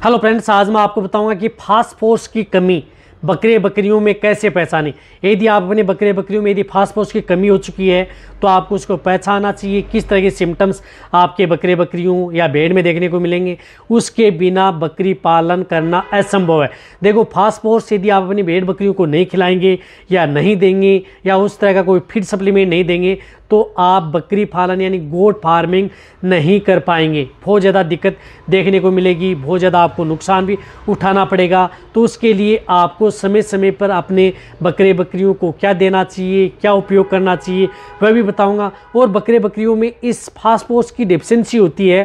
Hello friends, आज मैं आपको बताऊंगा कि फास्फोरस की कमी बकरे बकरियों में कैसे पहचानें। यदि आप अपने बकरे बकरियों में यदि फास्फोरस की कमी हो चुकी है तो आपको उसको पहचानना चाहिए। किस तरह के सिम्टम्स आपके बकरे बकरियों या भेड़ में देखने को मिलेंगे, उसके बिना बकरी पालन करना असंभव है। देखो, फास्फोरस यदि आप अपनी भेड़ बकरियों को नहीं खिलाएंगे या नहीं देंगे या उस तरह का कोई फीड सप्लीमेंट नहीं देंगे तो आप बकरी पालन यानी गोट फार्मिंग नहीं कर पाएंगे। बहुत ज़्यादा दिक्कत देखने को मिलेगी, बहुत ज़्यादा आपको नुकसान भी उठाना पड़ेगा। तो उसके लिए आपको समय समय पर अपने बकरे बकरियों को क्या देना चाहिए, क्या उपयोग करना चाहिए, वह भी बताऊंगा। और बकरे बकरियों में इस फास्फोरस की डेफिशिएंसी होती है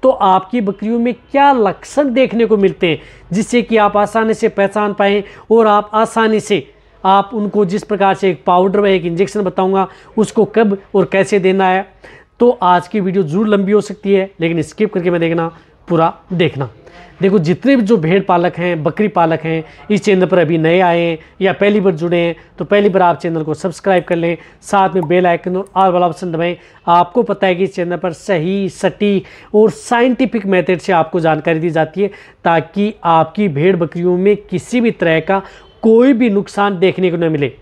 तो आपकी बकरियों में क्या लक्षण देखने को मिलते हैं जिससे कि आप आसानी से पहचान पाएँ और आप आसानी से आप उनको जिस प्रकार से एक पाउडर व एक इंजेक्शन बताऊंगा उसको कब और कैसे देना है। तो आज की वीडियो ज़रूर लंबी हो सकती है, लेकिन स्किप करके मैं देखना, पूरा देखना। देखो, जितने भी जो भेड़ पालक हैं, बकरी पालक हैं, इस चैनल पर अभी नए आए हैं या पहली बार जुड़े हैं तो पहली बार आप चैनल को सब्सक्राइब कर लें, साथ में बेल आइकन और ऑल वाला ऑप्शन दबाएं। आपको पता है कि इस चैनल पर सही, सटीक और साइंटिफिक मेथड से आपको जानकारी दी जाती है ताकि आपकी भेड़ बकरियों में किसी भी तरह का कोई भी नुकसान देखने को न मिले।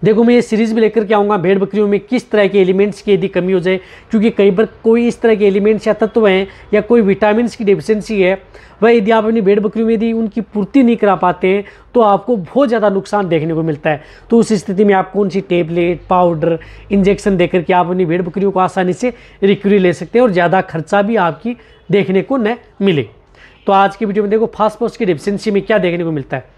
देखो, मैं ये सीरीज़ भी लेकर के आऊँगा भेड़ बकरियों में किस तरह के एलिमेंट्स की यदि कमी हो जाए, क्योंकि कई बार कोई इस तरह के एलिमेंट्स या तत्व हैं या कोई विटामिन्स की डेफिशिएंसी है, वह यदि आप अपनी भेड़ बकरियों में यदि उनकी पूर्ति नहीं करा पाते हैं तो आपको बहुत ज़्यादा नुकसान देखने को मिलता है। तो उस स्थिति में आप कौन सी टेबलेट, पाउडर, इंजेक्शन देकर के आप अपनी भेड़ बकरियों को आसानी से रिकवरी ले सकते हैं और ज़्यादा खर्चा भी आपकी देखने को न मिले। तो आज की वीडियो में देखो, फास्फोरस की डेफिशिएंसी में क्या देखने को मिलता है।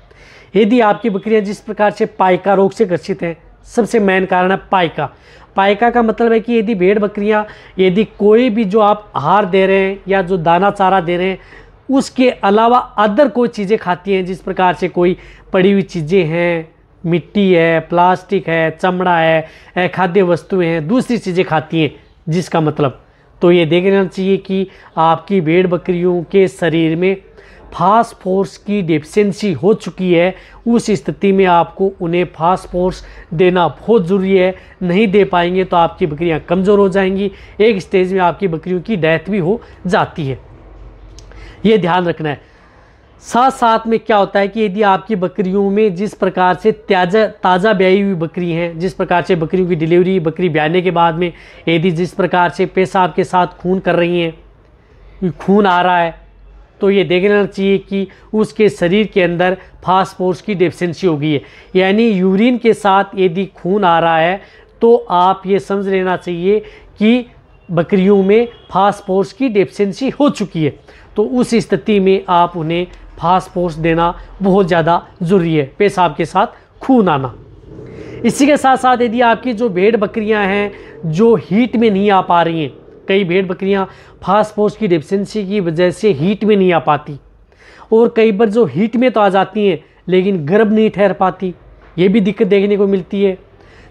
यदि आपकी बकरियां जिस प्रकार से पाइका रोग से ग्रसित हैं, सबसे मेन कारण है पाइका। पाइका का मतलब है कि यदि भेड़ बकरियां यदि कोई भी जो आप आहार दे रहे हैं या जो दाना चारा दे रहे हैं उसके अलावा अदर कोई चीज़ें खाती हैं, जिस प्रकार से कोई पड़ी हुई चीज़ें हैं, मिट्टी है, प्लास्टिक है, चमड़ा है, खाद्य वस्तुएं हैं, दूसरी चीज़ें खाती हैं, जिसका मतलब तो ये देख लेना चाहिए कि आपकी भेड़ बकरियों के शरीर में फास्फोरस की डेफिशिएंसी हो चुकी है। उस स्थिति में आपको उन्हें फास्फोरस देना बहुत ज़रूरी है। नहीं दे पाएंगे तो आपकी बकरियां कमज़ोर हो जाएंगी, एक स्टेज में आपकी बकरियों की डेथ भी हो जाती है। ये ध्यान रखना है। साथ साथ में क्या होता है कि यदि आपकी बकरियों में जिस प्रकार से ताज़ा ब्याई हुई बकरी हैं, जिस प्रकार से बकरियों की डिलीवरी, बकरी ब्याने के बाद में यदि जिस प्रकार से पेशाब के साथ खून कर रही हैं, खून आ रहा है, तो ये देख लेना चाहिए कि उसके शरीर के अंदर फास्फोरस की डेफिशिएंसी हो गई है। यानी यूरिन के साथ यदि खून आ रहा है तो आप ये समझ लेना चाहिए कि बकरियों में फास्फोरस की डेफिशिएंसी हो चुकी है। तो उस स्थिति में आप उन्हें फास्फोरस देना बहुत ज़्यादा ज़रूरी है, पेशाब के साथ खून आना। इसी के साथ साथ यदि आपकी जो भेड़ बकरियां हैं जो हीट में नहीं आ पा रही हैं, कई भेड़ बकरियां फास्फोरस की डेफिशिएंसी की वजह से हीट में नहीं आ पाती, और कई बार जो हीट में तो आ जाती हैं लेकिन गर्भ नहीं ठहर पाती, ये भी दिक्कत देखने को मिलती है।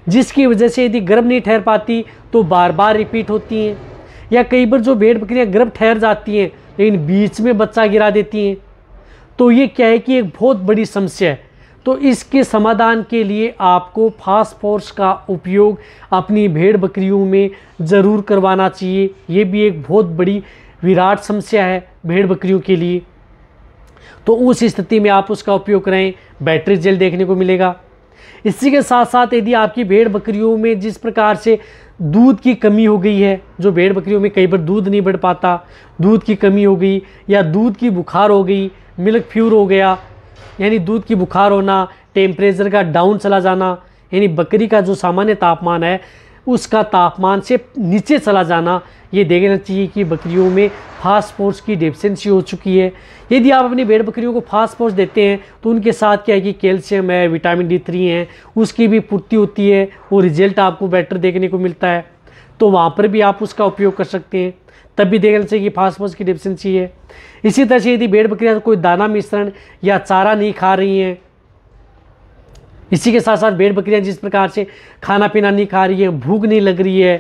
जिसकी वजह से यदि गर्भ नहीं ठहर पाती तो बार बार रिपीट होती हैं। या कई बार जो भेड़ बकरियां गर्भ ठहर जाती हैं लेकिन बीच में बच्चा गिरा देती हैं, तो ये क्या है कि एक बहुत बड़ी समस्या है। तो इसके समाधान के लिए आपको फास्फोरस का उपयोग अपनी भेड़ बकरियों में ज़रूर करवाना चाहिए। ये भी एक बहुत बड़ी विराट समस्या है भेड़ बकरियों के लिए। तो उस स्थिति में आप उसका उपयोग करें, बैटरी जेल देखने को मिलेगा। इसी के साथ साथ यदि आपकी भेड़ बकरियों में जिस प्रकार से दूध की कमी हो गई है, जो भेड़ बकरियों में कई बार दूध नहीं बढ़ पाता, दूध की कमी हो गई या दूध की बुखार हो गई, मिल्क फ्यूर हो गया, यानी दूध की बुखार होना, टेम्परेचर का डाउन चला जाना, यानी बकरी का जो सामान्य तापमान है उसका तापमान से नीचे चला जाना, ये देखना चाहिए कि बकरियों में फास्फोरस की डेफिशिएंसी हो चुकी है। यदि आप अपनी भेड़ बकरियों को फास्फोरस देते हैं तो उनके साथ क्या है कि कैल्शियम है, विटामिन D3 है, उसकी भी पूर्ति होती है और रिजल्ट आपको बेटर देखने को मिलता है। तो वहाँ पर भी आप उसका उपयोग कर सकते हैं, तब भी देखना चाहिए कि फास्फोरस की डेफिशिएंसी है। इसी तरह से यदि भेड़ बकरियां कोई दाना मिश्रण या चारा नहीं खा रही हैं, इसी के साथ साथ भेड़ बकरियां जिस प्रकार से खाना पीना नहीं खा रही है, भूख नहीं लग रही है,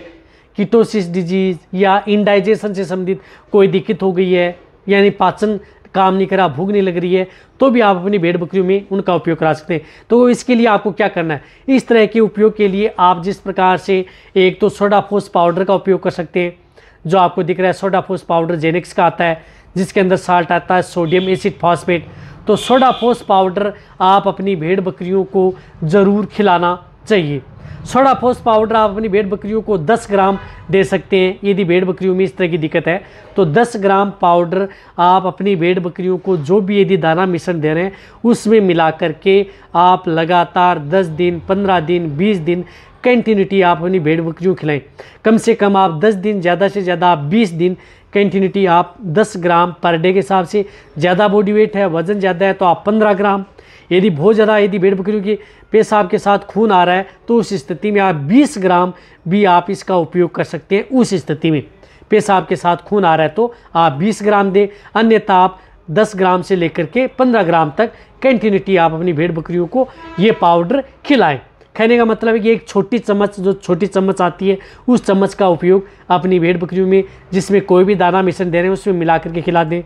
कीटोसिस डिजीज या इंडाइजेशन से संबंधित कोई दिक्कत हो गई है, यानी पाचन काम नहीं करा, भूख नहीं लग रही है, तो भी आप अपनी भेड़ बकरियों में उनका उपयोग करा सकते हैं। तो इसके लिए आपको क्या करना है, इस तरह के उपयोग के लिए आप जिस प्रकार से एक तो सोडाफोस पाउडर का उपयोग कर सकते हैं, जो आपको दिख रहा है सोडाफोस पाउडर जेनेक्स का आता है, जिसके अंदर साल्ट आता है सोडियम एसिड फॉस्फेट। तो सोडाफोस पाउडर आप अपनी भेड़ बकरियों को ज़रूर खिलाना चाहिए। सोडाफोस पाउडर आप अपनी भेड़ बकरियों को 10 ग्राम दे सकते हैं। यदि भेड़ बकरियों में इस तरह की दिक्कत है तो 10 ग्राम पाउडर आप अपनी भेड़ बकरियों को जो भी यदि दाना मिश्रण दे रहे हैं उसमें मिला करके आप लगातार 10 दिन, 15 दिन, 20 दिन कंटिन्यूटी आप अपनी भेड़ बकरियों को खिलाएं। कम से कम आप 10 दिन, ज़्यादा से ज़्यादा आप 20 दिन कंटिन्यूटी आप 10 ग्राम पर डे के हिसाब से। ज़्यादा बॉडी वेट है, वज़न ज़्यादा है तो आप 15 ग्राम। यदि बहुत ज़्यादा यदि भेड़ बकरियों की पेशाब के साथ खून आ रहा है तो उस स्थिति में आप 20 ग्राम भी आप इसका उपयोग कर सकते हैं। उस स्थिति में पेशाब के साथ खून आ रहा है तो आप 20 ग्राम दें, अन्यथा आप 10 ग्राम से लेकर के 15 ग्राम तक कंटिन्यूटी आप अपनी भेड़ बकरियों को ये पाउडर खिलाएं। कहने का मतलब है कि एक छोटी चम्मच, जो छोटी चम्मच आती है, उस चम्मच का उपयोग अपनी भेड़ बकरियों में जिसमें कोई भी दाना मिश्रण दे रहे हैं उसमें मिला करके खिला दें।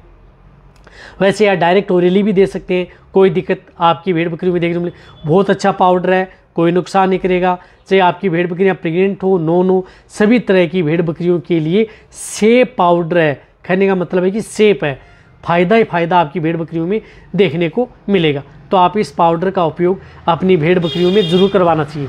वैसे या डायरेक्ट ओरली भी दे सकते हैं, कोई दिक्कत आपकी भेड़ बकरियों में देखने को मिले। बहुत अच्छा पाउडर है, कोई नुकसान नहीं करेगा। चाहे आपकी भेड़ बकरियाँ प्रेग्नेंट हो, नॉन हो, सभी तरह की भेड़ बकरियों के लिए सेफ पाउडर है। कहने का मतलब है कि सेफ है, फ़ायदा ही फ़ायदा आपकी भेड़ बकरियों में देखने को मिलेगा। तो आप इस पाउडर का उपयोग अपनी भेड़ बकरियों में ज़रूर करवाना चाहिए।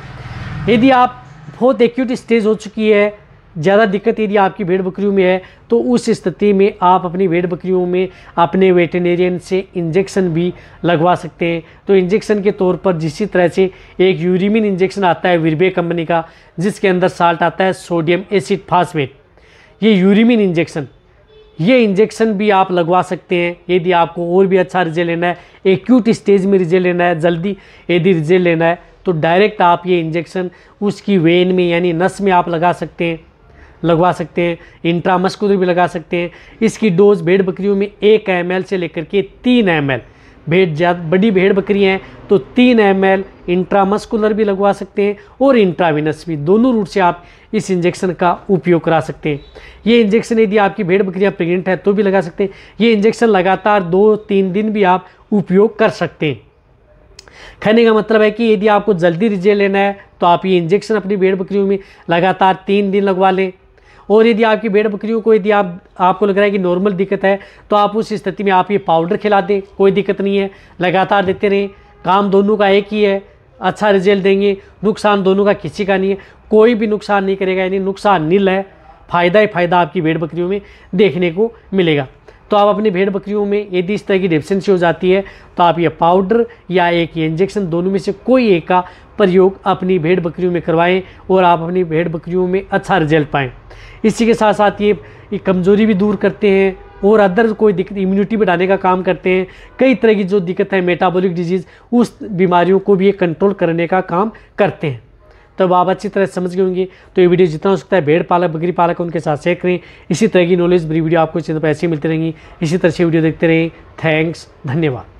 यदि आप बहुत एक्यूट स्टेज हो चुकी है, ज़्यादा दिक्कत यदि आपकी भेड़ बकरियों में है, तो उस स्थिति में आप अपनी भेड़ बकरियों में अपने वेटेरिनियन से इंजेक्शन भी लगवा सकते हैं। तो इंजेक्शन के तौर पर जिस तरह से एक यूरिमिन इंजेक्शन आता है विरबे कंपनी का, जिसके अंदर साल्ट आता है सोडियम एसिड फॉस्फेट, ये यूरिमिन इंजेक्शन, ये इंजेक्शन भी आप लगवा सकते हैं। यदि आपको और भी अच्छा रिजल्ट लेना है, एक्यूट स्टेज में रिजल्ट लेना है, जल्दी यदि रिजल्ट लेना है, तो डायरेक्ट आप ये इंजेक्शन उसकी वेन में यानी नस में आप लगवा सकते हैं। इंट्रामस्कुलर भी लगा सकते हैं। इसकी डोज भेड़ बकरियों में 1 ml से लेकर के 3 ml, बड़ी भेड़ बकरियाँ हैं तो 3 ml इंट्रामस्कुलर भी लगवा सकते हैं और इंट्राविनस भी, दोनों रूट से आप इस इंजेक्शन का उपयोग करा सकते हैं। ये इंजेक्शन यदि आपकी भेड़ बकरियाँ प्रेग्नेंट है तो भी लगा सकते हैं। ये इंजेक्शन लगातार 2-3 दिन भी आप उपयोग कर सकते हैं। कहने का मतलब है कि यदि आपको जल्दी रिजल्ट लेना है तो आप ये इंजेक्शन अपनी भेड़ बकरियों में लगातार 3 दिन लगवा लें। और यदि आपकी भेड़ बकरियों को यदि आपको लग रहा है कि नॉर्मल दिक्कत है तो आप उस स्थिति में आप ये पाउडर खिला दें, कोई दिक्कत नहीं है, लगातार देते रहें। काम दोनों का एक ही है, अच्छा रिजल्ट देंगे, नुकसान दोनों का किसी का नहीं है, कोई भी नुकसान नहीं करेगा, यानी नुकसान नील है, फ़ायदा ही फ़ायदा आपकी भेड़ बकरियों में देखने को मिलेगा। तो आप अपनी भेड़ बकरियों में यदि इस तरह की डेफिशिएंसी हो जाती है तो आप ये पाउडर या एक ये इंजेक्शन, दोनों में से कोई एक का प्रयोग अपनी भेड़ बकरियों में करवाएं और आप अपनी भेड़ बकरियों में अच्छा रिजल्ट पाएँ। इसी के साथ साथ ये कमज़ोरी भी दूर करते हैं और अदर कोई दिक्कत, इम्यूनिटी बढ़ाने का काम करते हैं। कई तरह की जो दिक्कत है मेटाबॉलिक डिजीज़, उस बीमारियों को भी ये कंट्रोल करने का काम करते हैं। तब आप अच्छी तरह समझ गए होंगे। तो ये वीडियो जितना हो सकता है भेड़ पालक, बकरी पालक, उनके साथ शेयर करें। इसी तरह की नॉलेज भरी वीडियो आपको चैनल पर ऐसे ही मिलती रहेंगी। इसी तरह से वीडियो देखते रहें। थैंक्स, धन्यवाद।